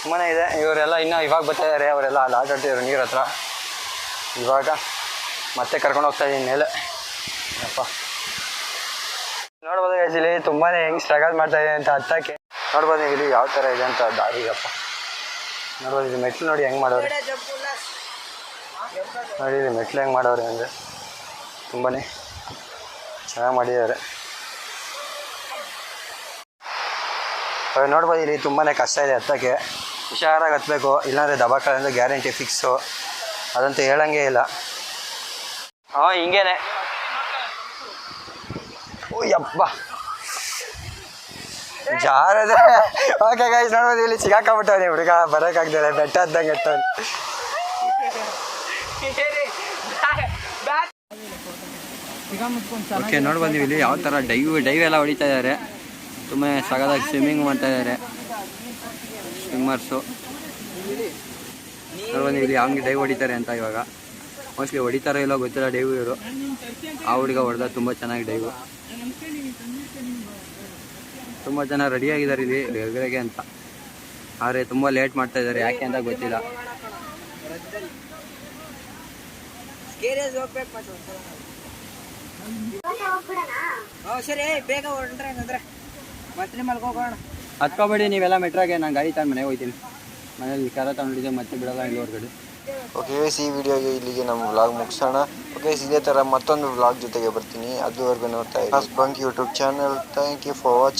ತುಂಬಾ ಇದೆ. ಇವರೆಲ್ಲ ಇನ್ನೂ ಇವಾಗ ಬರ್ತಾಯಿದ್ದಾರೆ. ಅವರೆಲ್ಲ ಅಲ್ಲಿ ಆಟ ಆಡ್ತಿದ್ರು ನೀರು ಹತ್ರ. ಇವಾಗ ಮತ್ತೆ ಕರ್ಕೊಂಡು ಹೋಗ್ತಾಯಿದ್ದೀನಿ ಮೇಲೆ. ಅಪ್ಪ, ನೋಡ್ಬೋದು ಇಲ್ಲಿ ತುಂಬಾ ಹೆಂಗೆ ಸ್ಟ್ರಗಲ್ ಮಾಡ್ತಾಯಿದೆ ಅಂತ ಹತ್ತಕ್ಕೆ. ನೋಡ್ಬೋದು ಇಲ್ಲಿ ಯಾವ ಥರ ಇದೆ ಅಂತ ದಾರಿಗಪ್ಪ. ನೋಡ್ಬೋದು ಇದು ಮೆಟ್ಲು ನೋಡಿ ಹೆಂಗೆ ಮಾಡೋರು. ನೋಡಿ ಇದು ಮೆಟ್ಲು ಹೆಂಗೆ ಮಾಡೋರು ಅಂದರೆ ತುಂಬಾ ಚೆನ್ನಾಗಿ ಮಾಡಿದ್ದಾರೆ. ನೋಡ್ಬೋದು ಇಲ್ಲಿ ತುಂಬಾ ಕಷ್ಟ ಇದೆ ಹತ್ತಕ್ಕೆ. ಹುಷಾರಾಗಿ ಹತ್ತಬೇಕು, ಇಲ್ಲಾಂದರೆ ದಬಾಕಂದ್ರೆ ಗ್ಯಾರಂಟಿ ಫಿಕ್ಸು. ಅದಂತೂ ಹೇಳಂಗೆ ಇಲ್ಲ. ಹಿಂಗೇನೆ. ಯಪ್ಪ ಜಾರದೆ. ಓಕೆ ಗೈಸ್, ನೋಡ್ಬೋದು ಇಲ್ಲಿ ಸಿಗಾಕೊಂಬಿಟ್ಟವ್ನಿ ಹುಡುಗ, ಬರೋಕ್ಕಾಗ್ದಿಲ್ಲ, ಬೆಟ್ಟ ಹತ್ತಂಗೆ ಎತ್ತವ್ನು. ಓಕೆ, ನೋಡ್ಬಂದು ಇಲ್ಲಿ ಯಾವ ಥರ ಡೈವ್ ಎಲ್ಲ ಹೊಡಿತಾ ಇದ್ದಾರೆ. ತುಂಬ ಸಗದಾಗಿ ಸ್ವಿಮ್ಮಿಂಗ್ ಮಾಡ್ತಾ ಇದ್ದಾರೆ ಸ್ವಿಮ್ಮರ್ಸು. ನೋಡ್ಬಂದು ಇಲ್ಲಿ ಹಂಗೆ ಡೈವ್ ಹೊಡಿತಾರೆ ಅಂತ. ಇವಾಗ ಮೋಸ್ಟ್ಲಿ ಹೊಡಿತಾರೋ ಇಲ್ಲೋ ಗೊತ್ತಿಲ್ಲ ಡೈವ್. ಇವರು ಆ ಹುಡುಗ ಹೊಡೆದ ತುಂಬ ಚೆನ್ನಾಗಿ ಡೈವು. ತುಂಬ ಜನ ರೆಡಿಯಾಗಿದ್ದಾರೆ ಇಲ್ಲಿ ರೆಗ್ರೆಗೆ ಅಂತ. ಆದರೆ ತುಂಬ ಲೇಟ್ ಮಾಡ್ತಾ ಇದ್ದಾರೆ, ಯಾಕೆ ಅಂತ ಗೊತ್ತಿಲ್ಲ. ಸರಿ, ಬೇಗ ಹೊರಟ್ರೆ ಹಂಗಂದ್ರೆ ಮತ್ತೆ ಮಲ್ಕೋಗೋಣ. ಹತ್ಕೋಬೇಡಿ ನೀವೆಲ್ಲ ಮೆಟ್ರಾಗೆ. ನಾನು ಗಾಡಿ ತಗೊಂಡು ಮನೆಗೆ ಹೋಗ್ತೀನಿ. ಮನೇಲಿ ಕರ ತಗೊಂಡಿದ್ದೆ, ಮತ್ತೆ ಬಿಡೋಲ್ಲ ಇಲ್ಲಿ ಹೊರಗಡೆ. ಓಕೆ ಗೈಸ್, ಈ ವಿಡಿಯೋಗೆ ಇಲ್ಲಿಗೆ ನಮ್ಮ ವ್ಲಾಗ್ ಮುಗಿಸೋಣ. ಓಕೆ, ಇದೇ ಥರ ಮತ್ತೊಂದು ವ್ಲಾಗ್ ಜೊತೆಗೆ ಬರ್ತೀನಿ. ಅದುವರೆಗೂ ನೋಡ್ತಾ ಇದ್ದೀನಿ bunk YouTube channel. Thank you for watching.